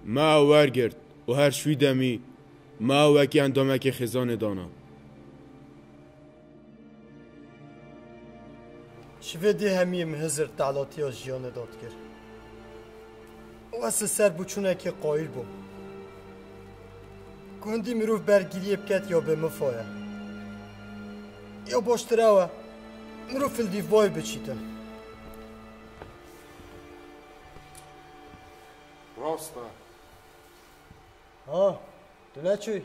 ما ورگرد و هر شوی دمی ما وکی اندامک خزان دانا شوه ده همیم هزر تعلاتی از جیانه داد کرد و از سر بچونه که قایل بوم گوندی مروف برگیری بکت یا به مفایه یا باشتره و مروف الدیوای بچیتن راسته ها تو نه چوی؟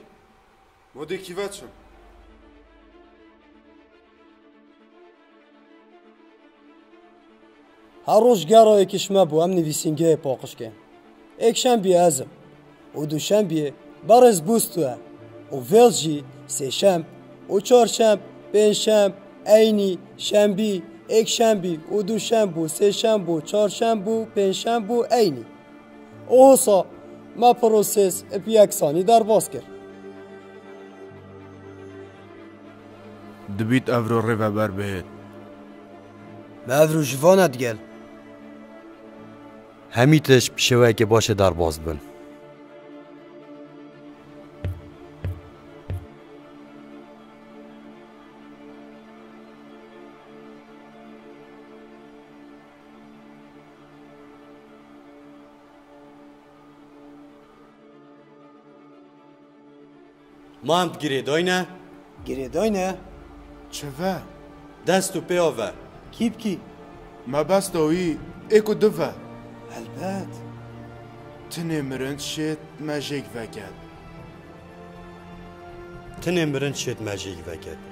موده کیوه چم هر روز گرای کشمه بو هم نویسینگه پاقش کن ایک شنبی ازم و دو شنبی برز بوستوه و ویلز جی سه شنب و چار شنب پنج شنب اینی شنبی ایک شنبی و دو شنبو سه شنبو چار شنبو پنج شنبو اینی او حسا ما پروسس اپی اکسانی در باز کرد دبیت افرو ری و بر بهت ما افرو جوانت گل همیتش بشوه که باشه در باز بن ما هم گریدای نه؟ گریدای نه؟ چوه؟ دست و پیاوه کیب کی؟ ما بست اوی ایکو دوه البت تنه مرند شد مجیک وکد تنه مرند شد مجیک وکد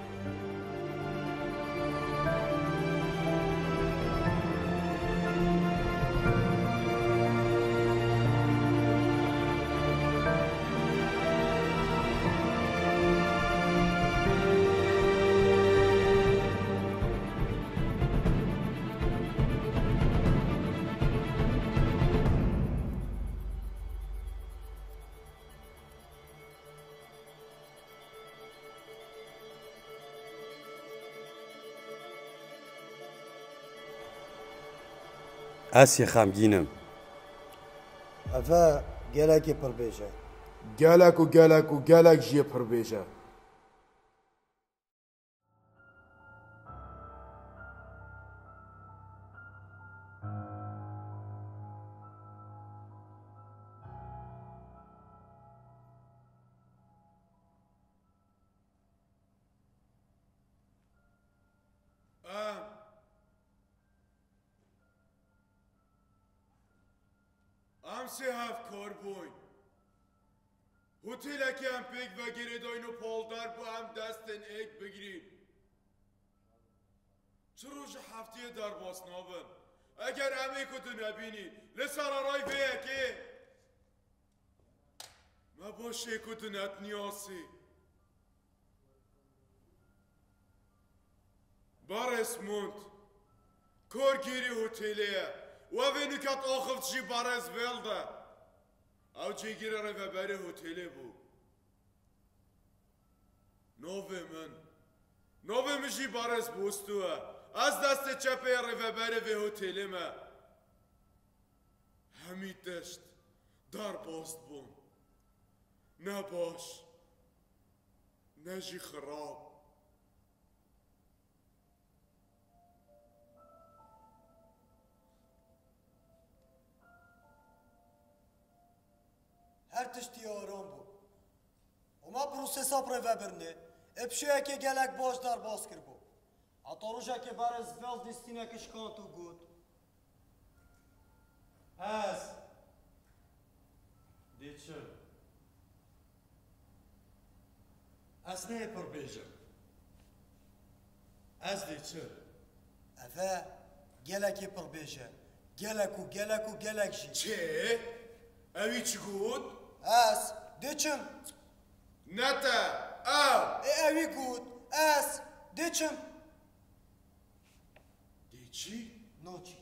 اسی خمگینم افا گلکی پر بیشه گلک و گلک جیه پر بیشه امسی هفت کار بوین هتل اکی هم پیک و گریداین و پالدار بو هم دستن ایک بگیرین چه روش هفتیه در باس نابن اگر امی کتو نبینی لسر آرای بیه که ما باشه کتو نت نیاسی بار اسموند کار گیری هتلیه و وینو کات آخفت جی بارز ویلده او جی گیره رو بری هتلی بو نوه من جی بارز بوستوه از دست چپه رو بری و هتلی ما همی دشت در باست بون نه باش نه جی خراب هر تشتی آرام بو و ما پروسسا پر وبرنه ابشوه که گلک باش در باز کر بو حتی روژه که برز ویل دیستینه کشکان تو گود از دیچم از نه پر بیجم از دیچم افا گلکی پر بیشه گلک جی چه؟ اوی چی گود؟ از دیچم نتا او اوی گود از دیچم دیچی؟ نوچی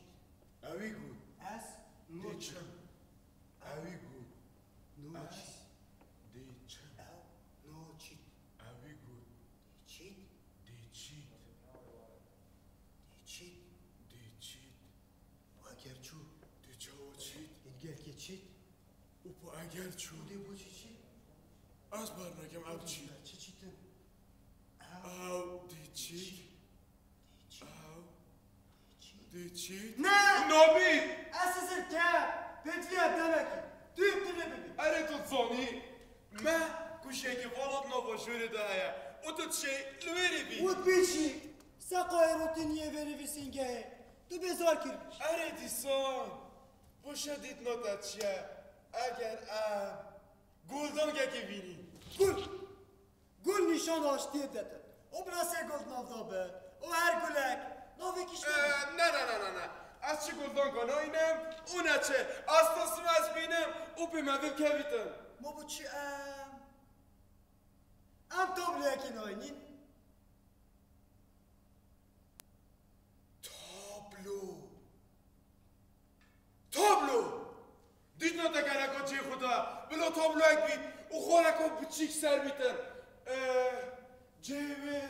اوی گود از نوچی دیچم اوی گود نوچی دیچم نوچی اوی گود چی دیچید چی دیچید و اگر چو دیچا و چید اینگر که چی و با اگر چون دی بو چی؟ از برنگم او چی؟ چی تن؟ او دی چی؟ او دی چی؟ نه! نابید! اساسا که پتوی دمکی دوی کنه ببین اره تو زانی ما کشه که والات نباشوره دهیا و تو چه لویری بی ود بیچی سقای روتینیه وری ویسینگه تو بزار کرد اره دیسان باشه دید ناتت چیه اگر گلدانگه که بینی گل نشان آشتی داده او براسه گل نافدابه او هر گلک ناوی کشمه نه از چی گلدان کنه اینم اونه چه از تصم از بینم او به مدل که بیتن ما بو چی تابلو یکی ناینین تابلو دید ناتا گرکا چه خدا بلا تابلو اک بید او خالکا بچیک سر بیتن جیوه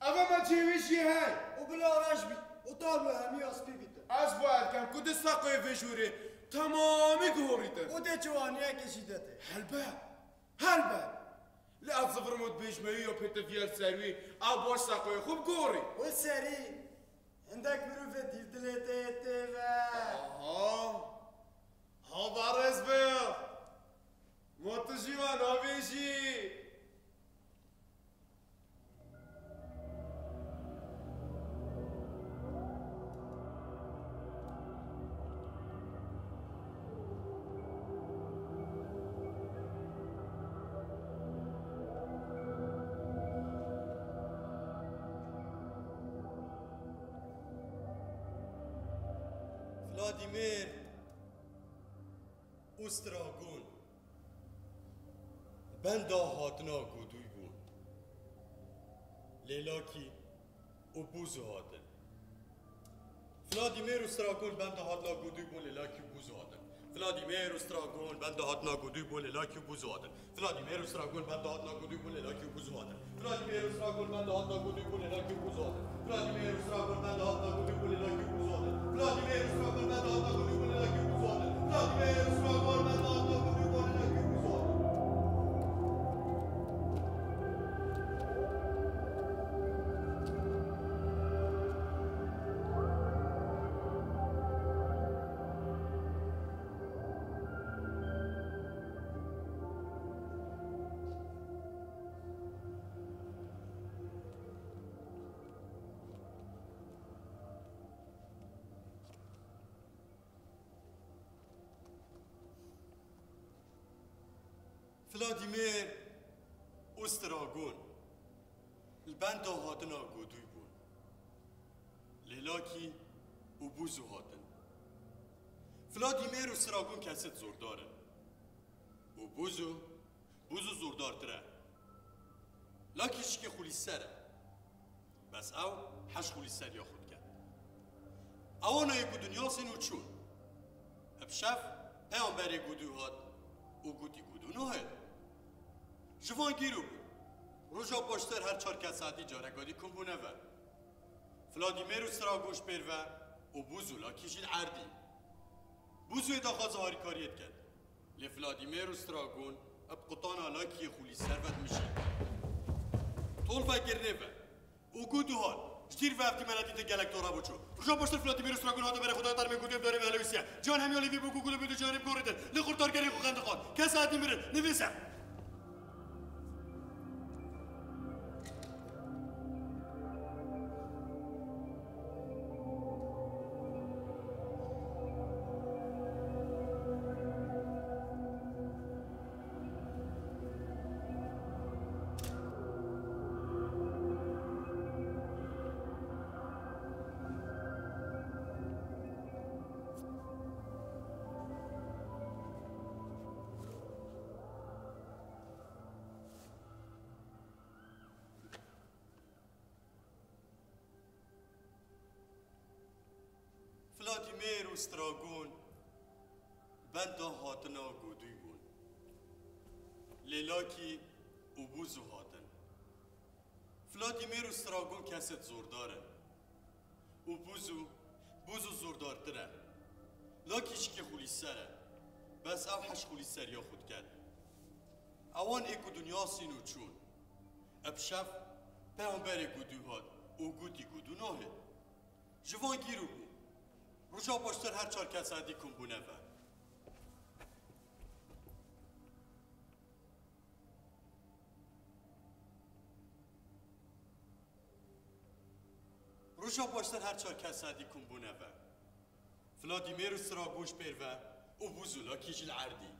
اما من جیوه چیه های او بلا آرش بید او تابلو همی آسپی بیده از باید کم کده ساقای فشوره تمامی گوریتن او ده جوانیه کشیده ده هلبه لعب صفر مود بجمعی یا پتفیل سروی او باش ساقای خوب گوری او سری اندک مروفه دیر دلته ته و ها بارز بیل متشی و نابیشی فلادیمیر اوستراگون بندا هاتنا گودوی بون لیلاکی و بوزو هاتن فلادیمیر اوستراگون بندا هاتنا گودوی بون لیلاکی بوزو هاتن فلادیمیر اوستراگون بندا هاتنا گودوی بون لیلاکی بوزو هاتن فلادیمیر اوستراگون بندا هاتنا گودوی بون لیلاکی بوزو هاتن فلادیمیر اوستراگون بندا هاتنا گودوی بون لیلاکی بوزو هاتن فلادیمیر اوستراگون بندا هاتنا گودوی بون لیلاکی بوزو هاتن فلادیمیر اوستراگون بندا هاتنا گودوی بون لیلاکی بوزو هاتن فلادیمیر اوستراگون بندا هاتنا گودوی بون لیلاکی بوزو هاتن فلادیمیر اوستراگون البندا هاتنا گودوی بون لیلاکی و بوزو هاتن فلادیمیر اوستراگون کست زورداره و بوزو زوردارتره لاکیش که خولی سره بس او حش خولی سر یا خود کرد اوانا یکو دنیا سینو چون ابشف پیامبر گودو هات و گودی گودو نوه جوان گیرو روژا باشتر هر 4 ساعتی جارگادی کن بونه و فلادیمیر اوستراگونش بروه و بوزو لاکیشین عردی بوزو دا خواز هاری کاریت کرد لفلادیمیر اوستراگون اب قطانا لاکی خولی سروت میشه طول فکر نوه و گودو هات جدیر وقتی من دیده گلک دارا بچو روژا باشتر فلادیمیر اوستراگون هاتا بره خدا در میگودیم داره به هلویسیه جان همیالی وی بگو گلو بیدو جانب گوریدن لخورتار گری خوخنده خواد که ساعتی میره نویسم فلادیمیر اوستراگون بندا هاتنا گودوی بون لیلاکی و بوزو هاتن فلادیمیر اوستراگون کست زورداره و بوزو زوردارتره لاکیش که خولی سره بس او حش خولی سر یا خود کرد اوان ایکو دنیا سینو چون ابشف پیامبر گودو هاد او گودی گودو ناهد جوان گیرو بو رجا باشتر هر چار کس عدی کن بو نفر رجا باشتر هر چار کس عدی کن بو نفر فلادیمیر و سراغوش پیروه او بوزولا کیش العردی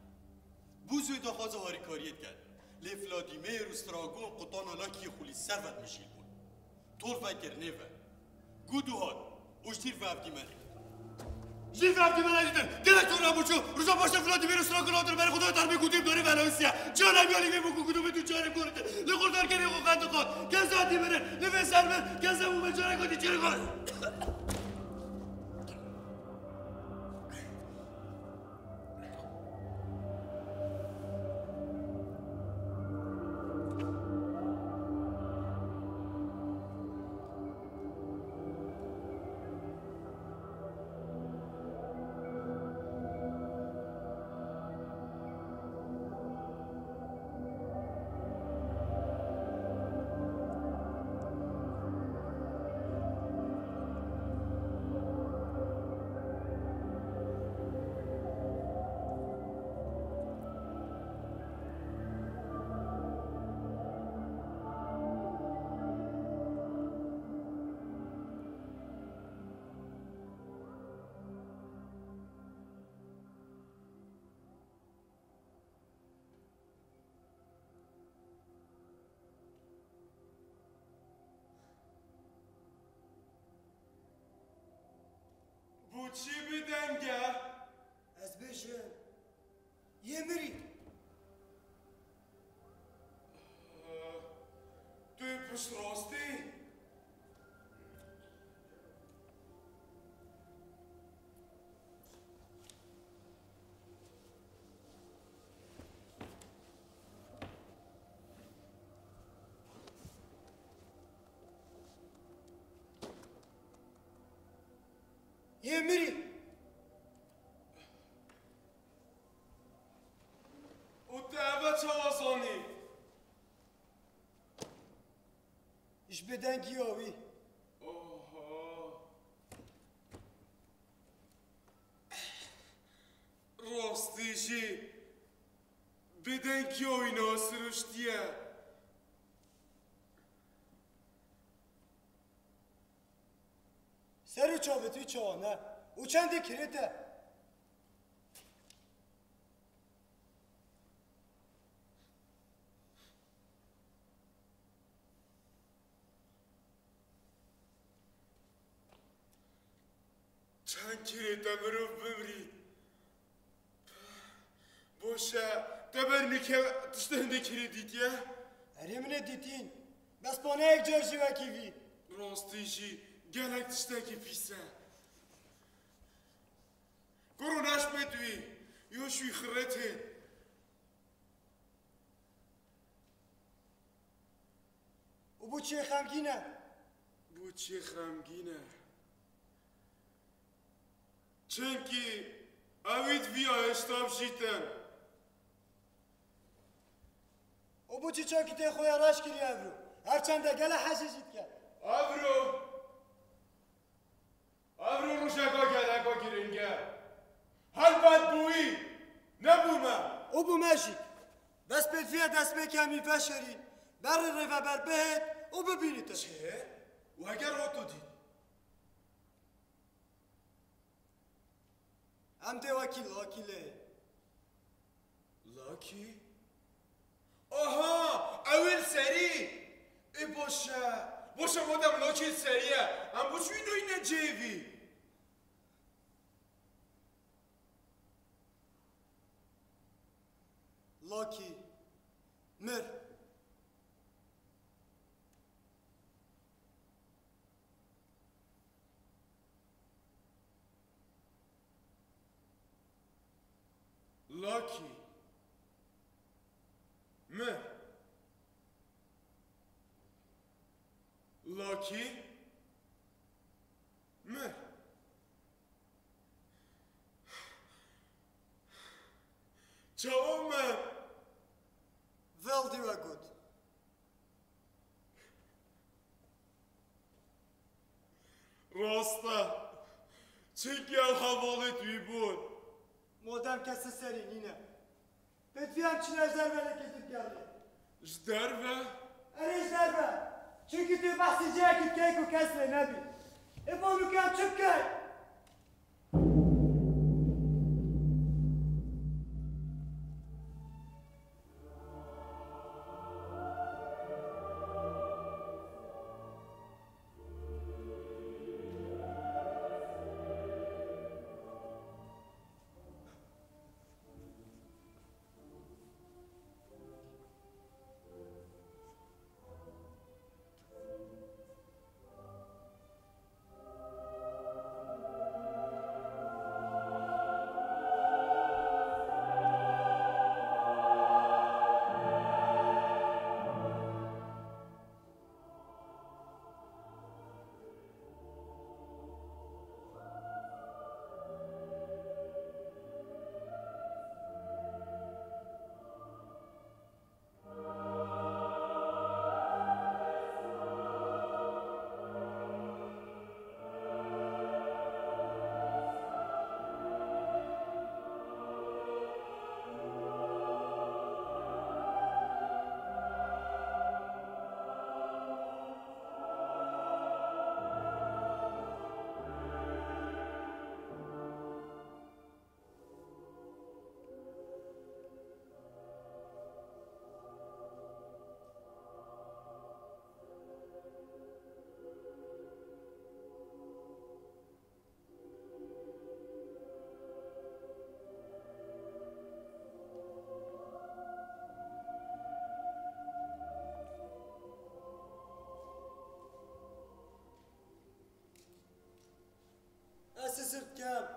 بوزوی داخواز هاریکاریت کرد لی فلادیمیر و سراغون قطانا لاکی خولی سروت میشیل بون طول فکر نیوه گودو هاد اوشتیر فهفتی منی جی فهفتی من عزیزم دیرکتور نبوچو رجا باشتر فلادیمیر و سراغون آدر برای خدا ترمی گودیم داری ولایسیه جانم یالی می بگو گودو بدون جانم گورده لخوردار کنی خو خند خود کس عدی بره نفه سر بر کس همون به جانم گودی چیره کنه بو چی بدنگه؟ از بشه یه میری توی پشت راستی؟ یه میری و دعوت چوازانی iş beden giyovi آها راستیشی بدن که اینا سرشتیه سر çabe توی çağına uçan de kirete چند kirete مرو بمرید باشه دبرنی که تشتهنده کردید یه erimine ditin bas bana ek jarji ve kivi راستیشی گلک تشتکی پیسه گرو نش بدوی یا شوی خرته و bu çiğ xemgine بو چی خمگینه چنکی اوید ویا اشتاب شیتن و bu çiçek te xoya raş kiri evru herçende gele haşişit ke ابرو روشکا گلکا گرنگه هل بد بویی نبومه o bu meşik bes petfiye dest bekemi feşeri ber reve ber behet o bibinite چه؟ و اگر هاتو دید hem de vakile لاکی؟ آها اول سری ای باشه مادم لاکی سریه هم بچوی نو اینه جیوی Loki Mir لاکی مه لاکی مه راسته چنگه حوالت بیبون مادام کسی سری نینه بدفیم چی نجدر بله کتب کرده جدر به؟ اره جدر به چونکه توی بحثی جایی که کیک و کسله نبی ابانو کم چپ کن كام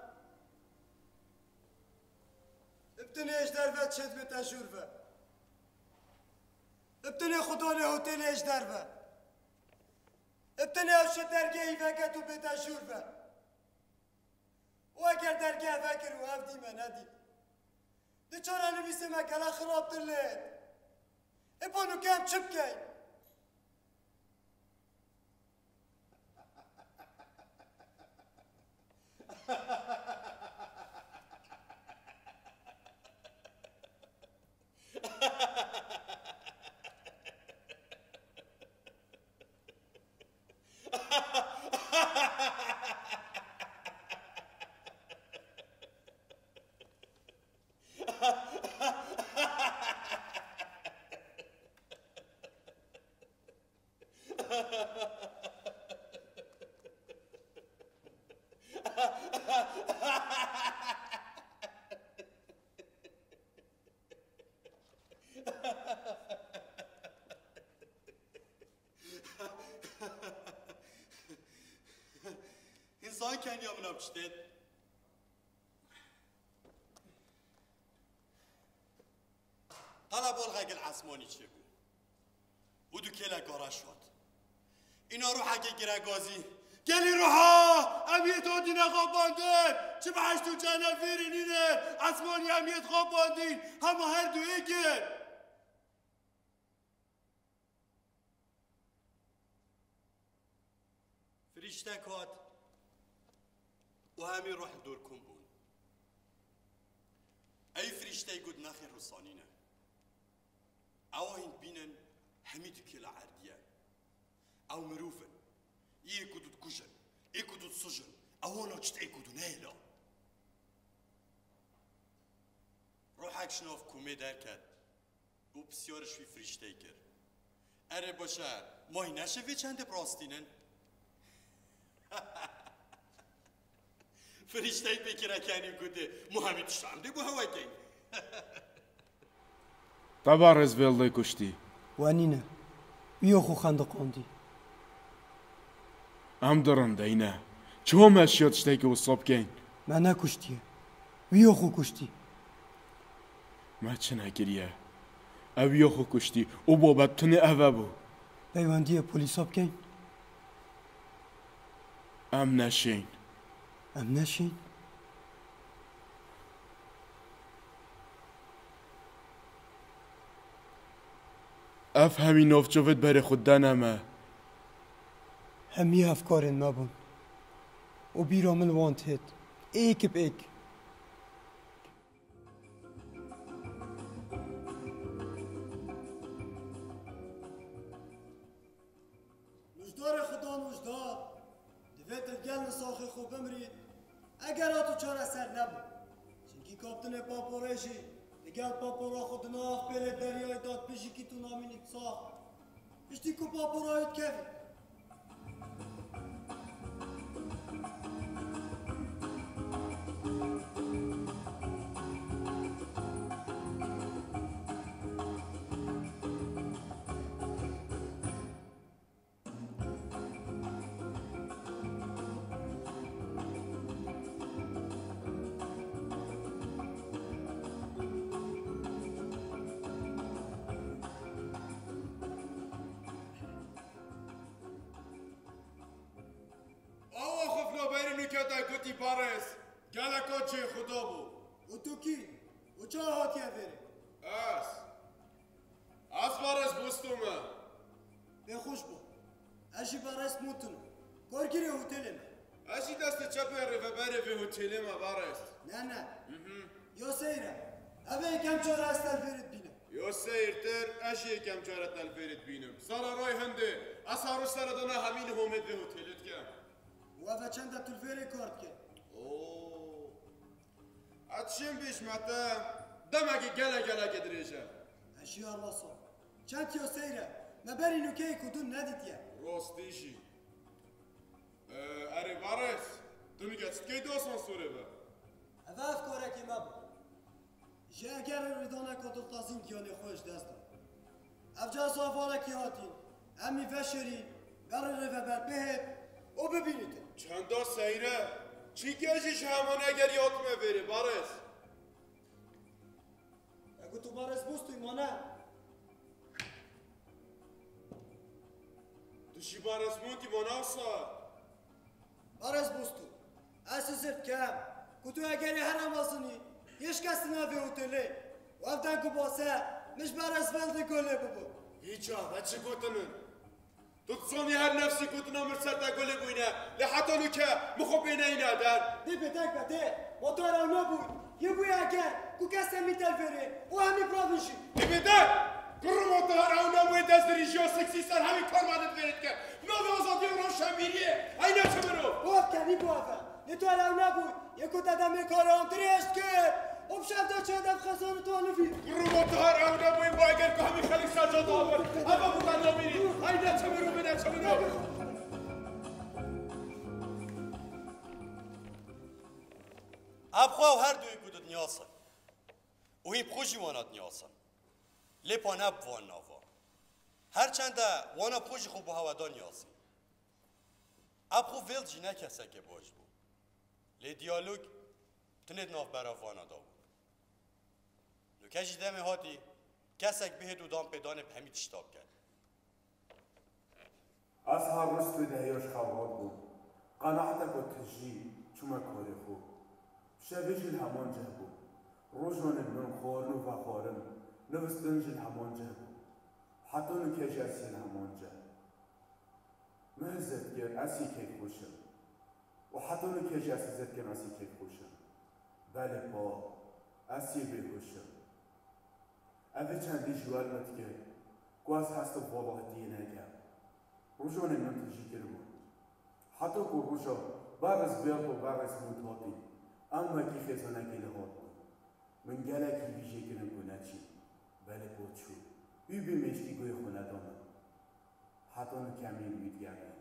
ابتني ايش دربة شد بتشورفة ابتني خدوني هوتيلي ايش دربة ابتني اوش درجة يفكتو بتشورفة واگر درجة فكر وافدي ما ندي دي چورا نبيسي ما كلا خراب دلت ابونو كام چبكي İnsan kendi yamına piştet. طلب والغاق العسموني تشيبو ودو كيلا قراشوت إنا روحا كيكرا قوزي قالي روحا أميت ودينا غاباندين تبعشتو جانا فيرينين عسموني أميت غاباندين هما هردو إيكر فريشتاك هات وهامي روح دور كومبون أي فريشتا يقود ناخر رصانينا أوهن بينن حميد كلا عردية أو مروفن يكودو تكوشن يكودو تصجن أوهن أجت يكودو نايلا روحك شنوف كومي داركت وبسيارش في فريشتا يكر أري باشر ماهي نشوي چند براستينن فريشتاي بكرا كان يقول محمد الشامدي بو هواكين تبارز فيلدي كشتي وانينا ويوخو خندقوندي ام درن دينا چو مشيات شتاكي وصاب كين مانا كشتي ويوخو كشتي ما چنا كريا او يوخو كشتي او بابت تني اوابو بيواندي بوليساب كين ام نشين ام نشين افهمي نوف جوفت بري خدانا ما همي افكارن ما بون و بیرامل وانت هید ایک ب ایک مجدار خدا مجدار دویت الگل نساخی خوب بمرید اگر آتو چار اثر نبود چنکی کابتن پاپورشی دیگر پاپورا خود ناخ پیل دریای داد پیشی که تو نامینید ساخت پشتی که پاپورایت کفی نکته گوتی بارس گلکا چه خدا بو و تو کی؟ و چه هاتی افره؟ از بارس بستومه به خوش بو اشی بارس موتونو کارگیری هتلمه اشی دست چپه و بره به هتلمه بارس نه یا سیره اوه یکم چاره از تلفیرت بینم یا سیرتر اشی یکم چاره تلفیرت بینم سارا رای هنده از هارو سردانه همین همید به هتلت کم و اوه چند تلفیری کارد که اوه اتشیم بیش مته دمگی گله گدریشه اشی آرلاسا چند یا سیره مبری نوکه کدون ندیدیه راستیشی اره بارس تو میگه که دوستان سوره به اوه افکاره که مبا جه اگر ردانه کدل تازین دیانه خوش دست داد افجا صافاله که هاتین امی فشری بره رو بر به او ببینید چندا سیره چی گشیش همان اگر یادمه بری بارس اگه تو بارس بستوی مانه تو شی بارس مونتی مناسا بارس بستو اساست کم که تو اگری هر اماسونی یش کسی نوی هتله و افتن که باسه مش بارس ولده گله ببو هیچا بچه گوتنن تو تصونی هر نفسی گوتنا مرسد گله بوینه لحتانو که مخوبینه اینه در دی بتک بته موتور او نبود یه بوی اگر که کسی میتل فره و همی پراویشی دیمیده گرو موتور او نبوی دست ریجیو سکسی سر همین کار مدد برید که نوی آزادی و روشنبیریه اینه چه برو باف کنی بافه نتوار او نبود یکو دادم کار آمتریشت کرد obszar do ciebie w Hazonu to on wie. Grubotar, a ona mój bajger, kochamy Felix Sajdodowy. A wam pan robili, a inaczej my robimy, inaczej my robimy. ابخوا و هر دوی گودت نیاسن و این پروژی وانات نیاسن لیپان اب وان ناوا هرچند وانا پروژی خوب و هوادا نیاسی ابخو ویلجی نکسه که باش بو لی دیالوگ تنید ناف برا وانا دا بود نوکشی دمه هاتی کسک به دودان پیدان همین تشتاب کرد از هر روز تو دهیاش خواد بود قناعتك و تجی چما کاری خوب شبیجی همان جه بود روزان من خورن و خورن نوستنجی همان جه بود حتی نکش اسیل همان جه مهزت گر اسی که خوشم و حتی نکش اسیزت گر اسی که خوشم بله با اسی بهوشم اوه چندی جوال مت که گواز هست و بابا دینه کرد روزان من تجی کرد بود حتی که روزا بارز بیاد و بارز منتاطی اما کی خزانه گله هات بود من گله کی بیشه کنم گناچی بله بود شو بی مشتی گوی خونه دامن حتی نکمی روید گردن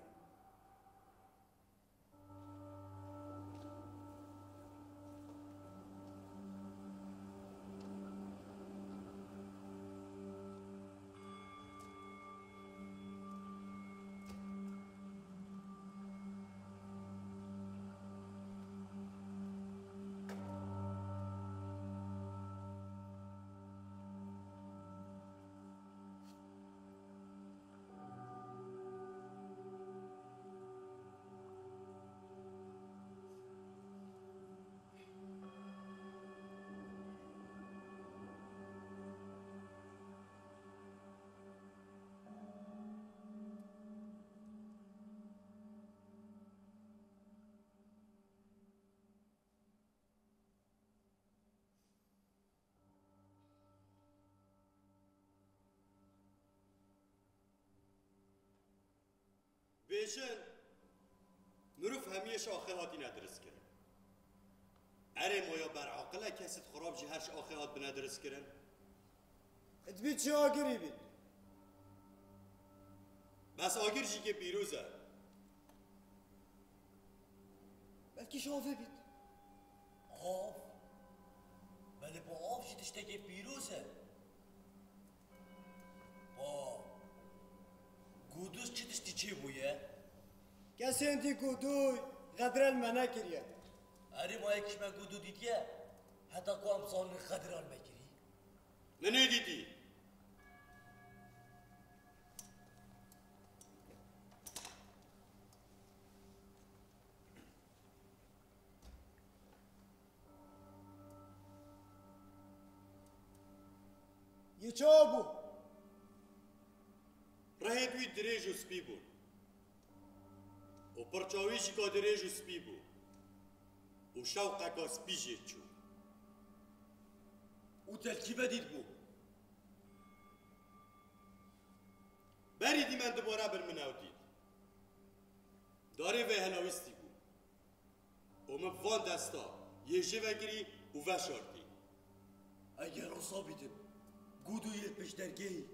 بیشن مروف همیش آخه هاتی ندرس کرن اره مایا بر عاقله کسید خراب جی هرش آخه هات بندرس کرن ادبی چی آگری بید بس آگر جی که پیروزه بلکی شافه بید آف بله با آف جی تشتگی پیروزه با گودوز چی تشتی چی بویه؟ کسی انتی کدوی غدرال منه کریه اری ما یکیش من گودو دیدیه حتی کو امسال خدران بگیری منو دیدی یه چا بو راه دوی دریج و سپی بود و پرچاویشی که دریج و سپی بود و شوقه که سپی جید چو او ترکیبه دید بو بریدی من دوباره بر منو دید داره و هلاوستی بود و من وان دستا یه جه وگری و وشارتی اگر اصا بیدم گودو یه پیش درگهی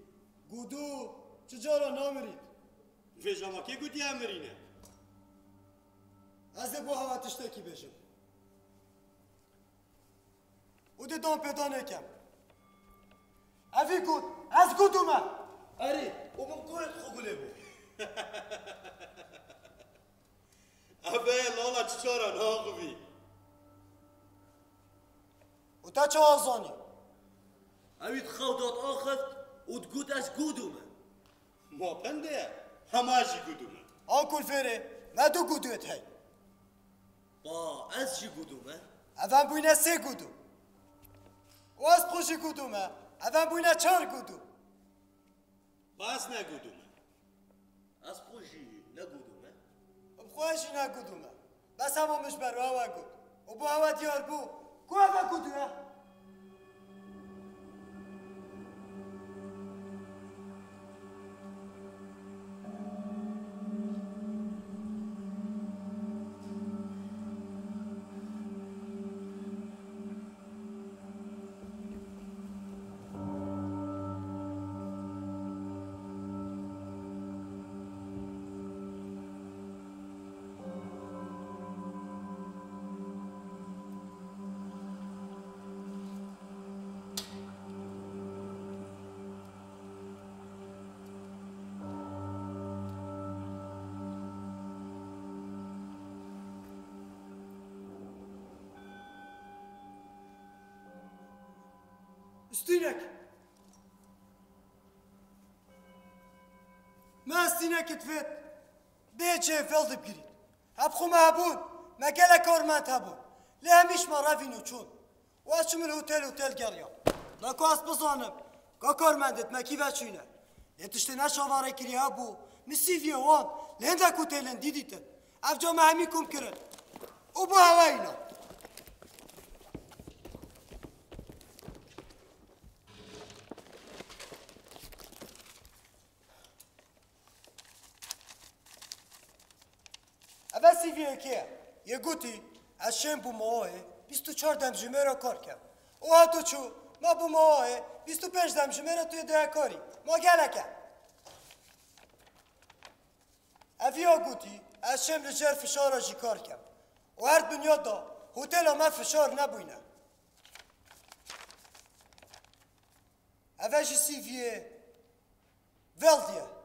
گودو چجارا نامرید و جاما که گودی امرینه از بو هوا تشتکی بشم او ده دام پیدا نکم اوی گود از گودو من اری او من کویت خوگله بو ابه لالا چچارا ناغوی او تا چه آزانی اوید خودات آخد او دگود از گودو من ما پنده همه جی گودومه آن کل فره ما دو گودویت هی با از جی گودو من اوان بوینه سه گودو و از پروشی گودو من اوان بوینه چار گودو بس نگودومه از پوشی نگودو من بخواهشی نگودو من بس همامش برو هوا گود و بو هوا دیار بو کو هوا گودوه استینک ما استینک تفت بیچه فلد بگیرید هبخو هبون مگل کارمند هبون لهمیش ما روینو چون و از چمل هتل گریا نکو از بزانم که کارمندت مکی و چونه لتشتی نشاواره کری هبو نسیفیه وان لندک هتلن دیدیتن افجا همی کم کرن او بو هوا اینا اول سیویه که یه گوتی از شم بو ماه 24 دمجمه را کار کرد او هاتو چو ما بو ماه 25 دمجمه را توی ده کاری ما گله کرد اویا گوتی از شم لجر فشار را جی کار کرد و هر دنیا دا هتل ما فشار نبوینه اول جی سیویه ولدیه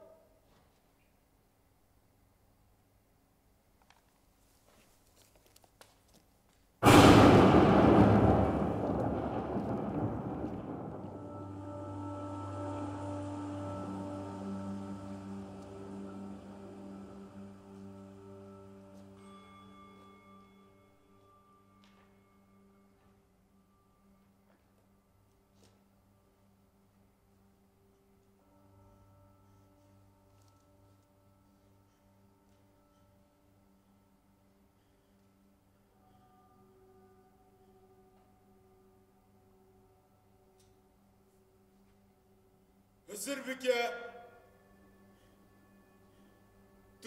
هزر بك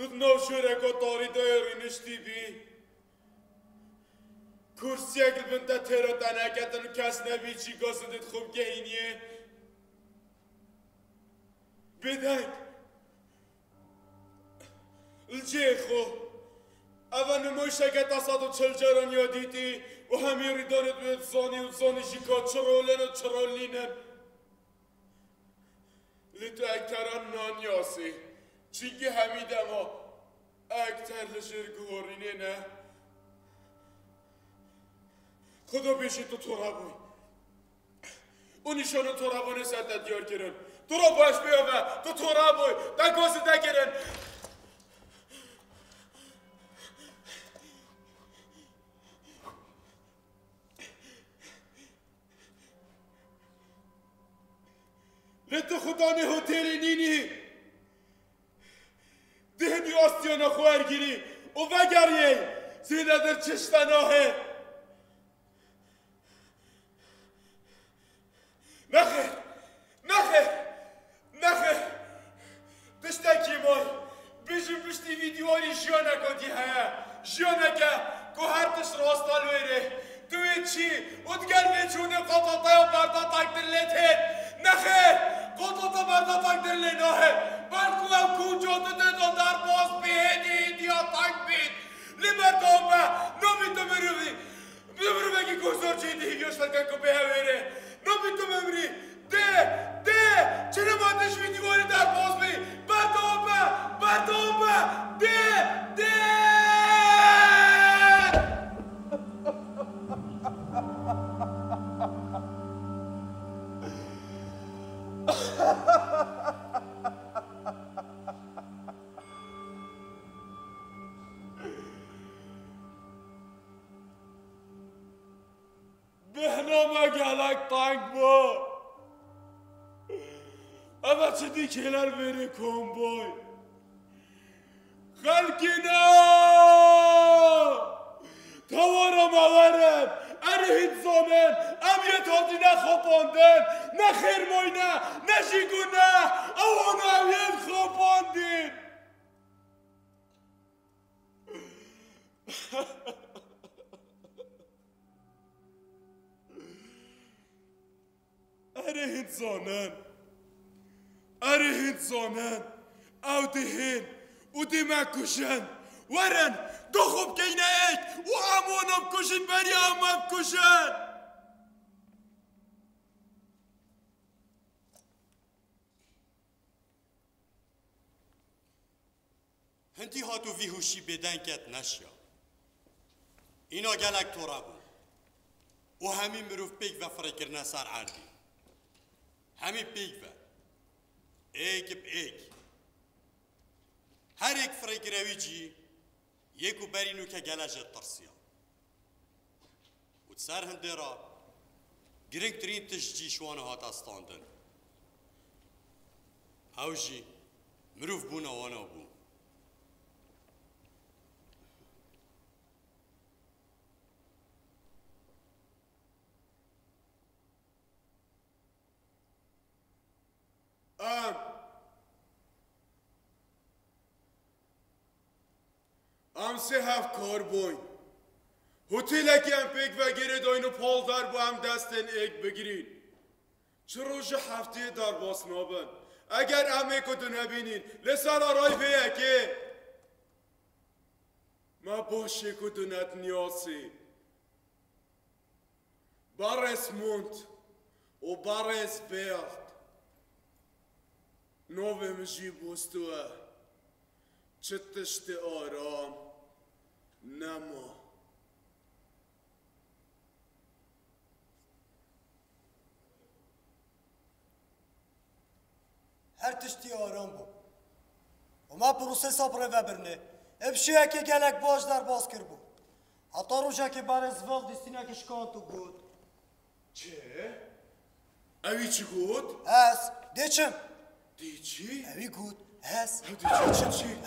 Тут навшурек о тори дайори нشتی بی کرسی اگل بنده تیرا دنکتن و کس نبی چی گاسدت خوب گهینیه بدنگ الجيخو اول نمایشگه تصاد و چلجران یادیتی و همی ریدانت باید زانی و زانی شکا چرولن و چرولینن لیتو اکتران نانیاسی چینگی همیدم ها اکتر لشرگورینه نه خدا بیشی تو تورابوی اونیشانو تورابونه سرده دیار کرن تو را باش بیاوه تو تورابوی دکاسی دکرن لیتو خدانی هتل نینی دهنی آستیانا خوارگیری و وگریه زیده در چشتناهه نخیر نخیر نخیر تشتکی مای بیشم پشتی ویدیوانی جیانکا دی هیا جیانکا که هر تش راستال ویره توی چی ادگر ویچونه قطعه و بردا تکدر لیتین نخیر قطعه بردا تکدر لیناهه بلکو او کنجا دادن در باز بیهدی دیا تک بید لیبردان با نامی تو مروی بگی گذار چی دیگه یوشتکن که به ویره نامی تو ممری ده چرا مادش ویدیوانی در باز بی بردان با ده بهنامه گلک تنگ با اما چه دیکهلر بره کن بای خلقینا توارا مورد اره هیت زامن امیت هاتی نخواباندن نه خیرمای نه شیگو نه اوانو امیت خواباندین اره هیت زانن او دهین و دمکوشن ورن دو خوب گینه ایک و امانم کشن بری امام کشن هندی هاتو ویهوشی بدن کت نشیا اینا گلک تورا بود و همین مروف پیک و فرکر نسار عردی همین پیک و ایک ب ایک هر ایک فرکروی جی یکو برینو که گلجت ترسیا و تسار هنده را گرنگ ترین تشجی شوانه هات استاندن او جی مروف بونا وانا بون ام سه هفت کار بوین هتلکی هم پیک و گره داین و پال در با هم دستن ایک بگیرین چه روش هفته در باس نابن اگر همه کدو نبینین لسر آرای بیه ما باشه کدو نت نیاسی بارس موند و بارس بیلد نوه مجی بوستوه چتشت آرام نما هر تشتی آرام بو و ما پروسس آبره و برنه ابشیه که گلک باش در باز کر بو حتی روشه که برز ول دیستینه که شکان تو گود چه؟ اوی چی گود؟ هست دیچم دی چی؟ اوی گود هست دی چی؟